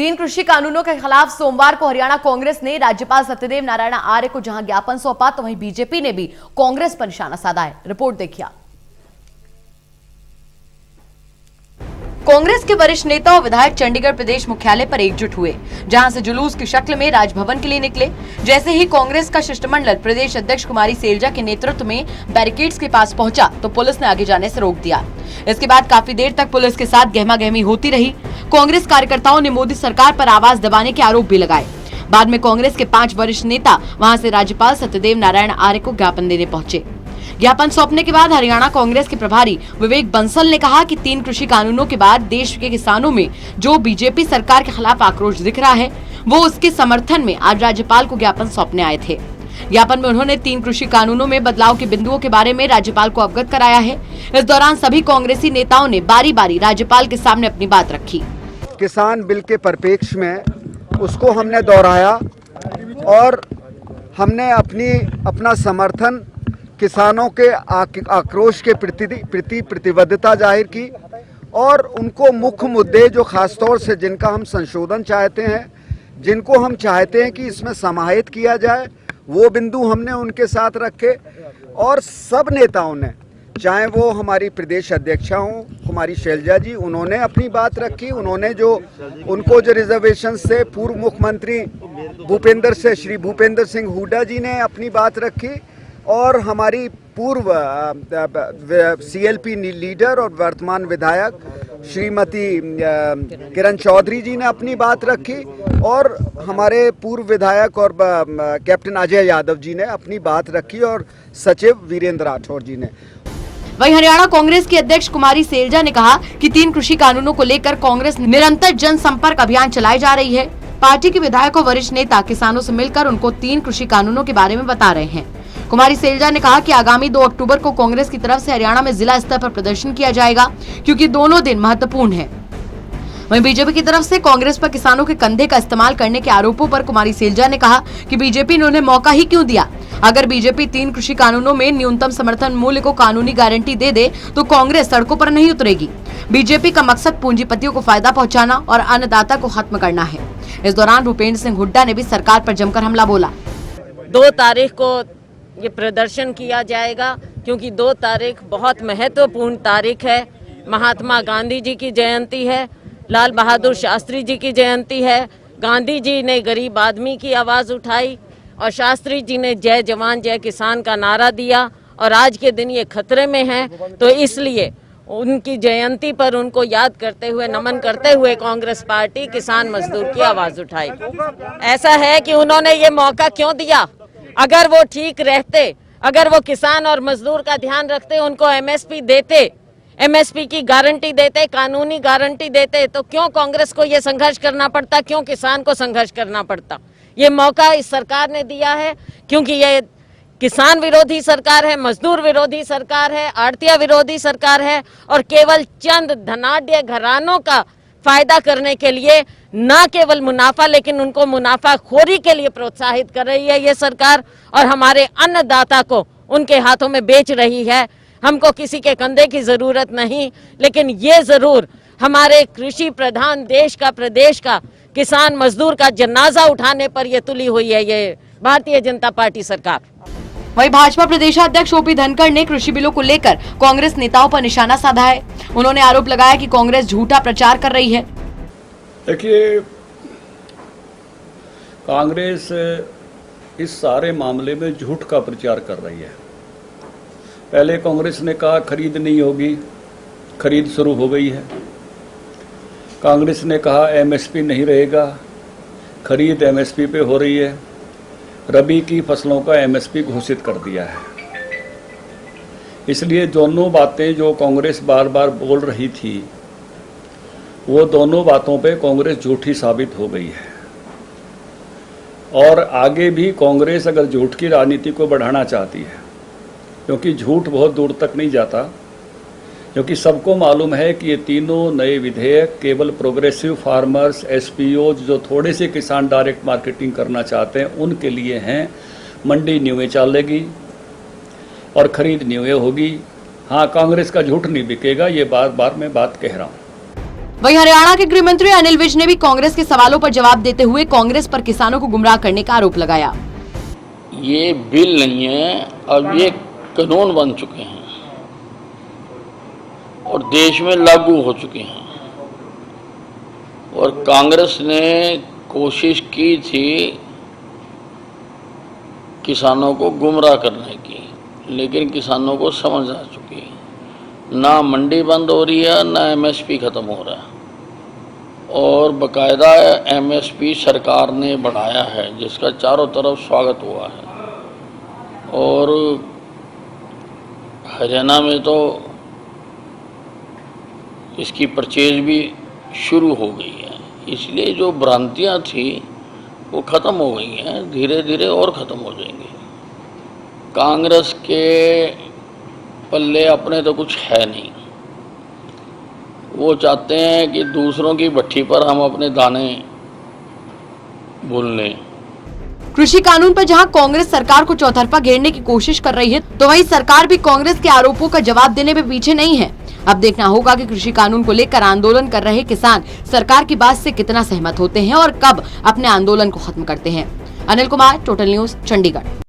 तीन कृषि कानूनों के खिलाफ सोमवार को हरियाणा कांग्रेस ने राज्यपाल सत्यदेव नारायण आर्य को जहां ज्ञापन सौंपा, तो वहीं बीजेपी ने भी कांग्रेस पर निशाना साधा है। रिपोर्ट देखिए। कांग्रेस के वरिष्ठ नेता और विधायक चंडीगढ़ प्रदेश मुख्यालय पर एकजुट हुए, जहां से जुलूस की शक्ल में राजभवन के लिए निकले। जैसे ही कांग्रेस का शिष्टमंडल प्रदेश अध्यक्ष कुमारी सैलजा के नेतृत्व में बैरिकेड्स के पास पहुंचा, तो पुलिस ने आगे जाने से रोक दिया। इसके बाद काफी देर तक पुलिस के साथ गहमागहमी होती रही। कांग्रेस कार्यकर्ताओं ने मोदी सरकार पर आवाज दबाने के आरोप भी लगाए। बाद में कांग्रेस के 5 वरिष्ठ नेता वहां से राज्यपाल सत्यदेव नारायण आर्य को ज्ञापन देने पहुंचे। ज्ञापन सौंपने के बाद हरियाणा कांग्रेस के प्रभारी विवेक बंसल ने कहा कि 3 कृषि कानूनों के बाद देश के किसानों में जो बीजेपी सरकार के खिलाफ आक्रोश दिख रहा है, वो उसके समर्थन में आज राज्यपाल को ज्ञापन सौंपने आए थे। ज्ञापन में उन्होंने 3 कृषि कानूनों में बदलाव के बिंदुओं के बारे में राज्यपाल को अवगत कराया है। इस दौरान सभी कांग्रेसी नेताओं ने बारी बारी राज्यपाल के सामने अपनी बात रखी। किसान बिल के परिप्रेक्ष्य में उसको हमने दोहराया और हमने अपना समर्थन किसानों के आक्रोश के प्रति प्रतिबद्धता जाहिर की और उनको मुख्य मुद्दे जो खासतौर से जिनका हम संशोधन चाहते हैं, जिनको हम चाहते हैं कि इसमें समाहित किया जाए, वो बिंदु हमने उनके साथ रखे। और सब नेताओं ने, चाहे वो हमारी प्रदेश अध्यक्षा हों कुमारी सैलजा जी, उन्होंने अपनी बात रखी। उन्होंने उनको जो रिजर्वेशन से पूर्व मुख्यमंत्री श्री भूपेंद्र सिंह हुड्डा जी ने अपनी बात रखी और हमारी पूर्व CLP लीडर और वर्तमान विधायक श्रीमती किरण चौधरी जी ने अपनी बात रखी और हमारे पूर्व विधायक और कैप्टन अजय यादव जी ने अपनी बात रखी और सचिव वीरेंद्र राठौर जी ने। वहीं हरियाणा कांग्रेस की अध्यक्ष कुमारी सैलजा ने कहा कि 3 कृषि कानूनों को लेकर कांग्रेस निरंतर जनसंपर्क अभियान चलाई जा रही है। पार्टी के विधायक और वरिष्ठ नेता किसानों से मिलकर उनको 3 कृषि कानूनों के बारे में बता रहे हैं। कुमारी सैलजा ने कहा कि आगामी 2 अक्टूबर को कांग्रेस की तरफ से हरियाणा में जिला स्तर पर प्रदर्शन किया जाएगा, क्योंकि दोनों दिन महत्वपूर्ण है। वहीं बीजेपी की तरफ से कांग्रेस पर किसानों के कंधे का इस्तेमाल करने के आरोपों पर कुमारी सैलजा ने कहा कि बीजेपी ने उन्हें मौका ही क्यों दिया। अगर बीजेपी 3 कृषि कानूनों में न्यूनतम समर्थन मूल्य को कानूनी गारंटी दे दे, तो कांग्रेस सड़कों पर नहीं उतरेगी। बीजेपी का मकसद पूंजीपतियों को फायदा पहुँचाना और अन्नदाता को खत्म करना है। इस दौरान भूपेंद्र सिंह हुड्डा ने भी सरकार पर जमकर हमला बोला। 2 तारीख को ये प्रदर्शन किया जाएगा, क्योंकि 2 तारीख बहुत महत्वपूर्ण तारीख है। महात्मा गांधी जी की जयंती है, लाल बहादुर शास्त्री जी की जयंती है। गांधी जी ने गरीब आदमी की आवाज़ उठाई और शास्त्री जी ने जय जवान जय किसान का नारा दिया, और आज के दिन ये खतरे में है। तो इसलिए उनकी जयंती पर उनको याद करते हुए, नमन करते हुए कांग्रेस पार्टी किसान मजदूर की आवाज़ उठाई। ऐसा है कि उन्होंने ये मौका क्यों दिया। अगर वो ठीक रहते, अगर वो किसान और मजदूर का ध्यान रखते, उनको MSP देते, MSP की गारंटी देते, कानूनी गारंटी देते, तो क्यों कांग्रेस को ये संघर्ष करना पड़ता, क्यों किसान को संघर्ष करना पड़ता। ये मौका इस सरकार ने दिया है, क्योंकि ये किसान विरोधी सरकार है, मजदूर विरोधी सरकार है, आड़तिया विरोधी सरकार है, और केवल चंद धनाढ्य घरानों का फायदा करने के लिए, न केवल मुनाफा लेकिन उनको मुनाफाखोरी के लिए प्रोत्साहित कर रही है ये सरकार, और हमारे अन्नदाता को उनके हाथों में बेच रही है। हमको किसी के कंधे की जरूरत नहीं, लेकिन ये जरूर हमारे कृषि प्रधान देश का, प्रदेश का किसान मजदूर का जनाजा उठाने पर ये तुली हुई है ये भारतीय जनता पार्टी सरकार। वहीं भाजपा प्रदेशाध्यक्ष OP धनखड़ ने कृषि बिलों को लेकर कांग्रेस नेताओं पर निशाना साधा है। उन्होंने आरोप लगाया कि कांग्रेस झूठा प्रचार कर रही है। देखिए, कांग्रेस इस सारे मामले में झूठ का प्रचार कर रही है। पहले कांग्रेस ने कहा खरीद नहीं होगी, खरीद शुरू हो गई है। कांग्रेस ने कहा MSP नहीं रहेगा, खरीद MSP पे हो रही है। रबी की फसलों का MSP घोषित कर दिया है। इसलिए दोनों बातें जो कांग्रेस बार बार बोल रही थी, वो दोनों बातों पे कांग्रेस झूठी साबित हो गई है। और आगे भी कांग्रेस अगर झूठ की राजनीति को बढ़ाना चाहती है, क्योंकि झूठ बहुत दूर तक नहीं जाता, क्योंकि सबको मालूम है कि ये तीनों नए विधेयक केवल प्रोग्रेसिव फार्मर्स, SPO जो थोड़े से किसान डायरेक्ट मार्केटिंग करना चाहते हैं उनके लिए हैं। मंडी न्यूए चलेगी और खरीद न्यूए होगी। हाँ, कांग्रेस का झूठ नहीं बिकेगा, ये बार बार मैं बात कह रहा हूँ। वहीं हरियाणा के गृह मंत्री अनिल विज ने भी कांग्रेस के सवालों पर जवाब देते हुए कांग्रेस पर किसानों को गुमराह करने का आरोप लगाया। ये बिल नहीं है, अब ये कानून बन चुके हैं और देश में लागू हो चुके हैं। और कांग्रेस ने कोशिश की थी किसानों को गुमराह करने की, लेकिन किसानों को समझ आ चुकी, ना मंडी बंद हो रही है ना एमएसपी ख़त्म हो रहा है। और बाकायदा एमएसपी सरकार ने बढ़ाया है, जिसका चारों तरफ स्वागत हुआ है। और हरियाणा में तो इसकी परचेज भी शुरू हो गई है, इसलिए जो भ्रांतियां थी वो ख़त्म हो गई हैं, धीरे धीरे और ख़त्म हो जाएंगी। कांग्रेस के पल्ले अपने तो कुछ है नहीं, वो चाहते हैं कि दूसरों की भट्ठी पर हम अपने दाने भून लें। कृषि कानून पर जहां कांग्रेस सरकार को चौतरफा घेरने की कोशिश कर रही है, तो वहीं सरकार भी कांग्रेस के आरोपों का जवाब देने में पीछे नहीं है। अब देखना होगा कि कृषि कानून को लेकर आंदोलन कर रहे किसान सरकार की बात से कितना सहमत होते हैं और कब अपने आंदोलन को खत्म करते हैं। Anil Kumar, total news, Chandigarh.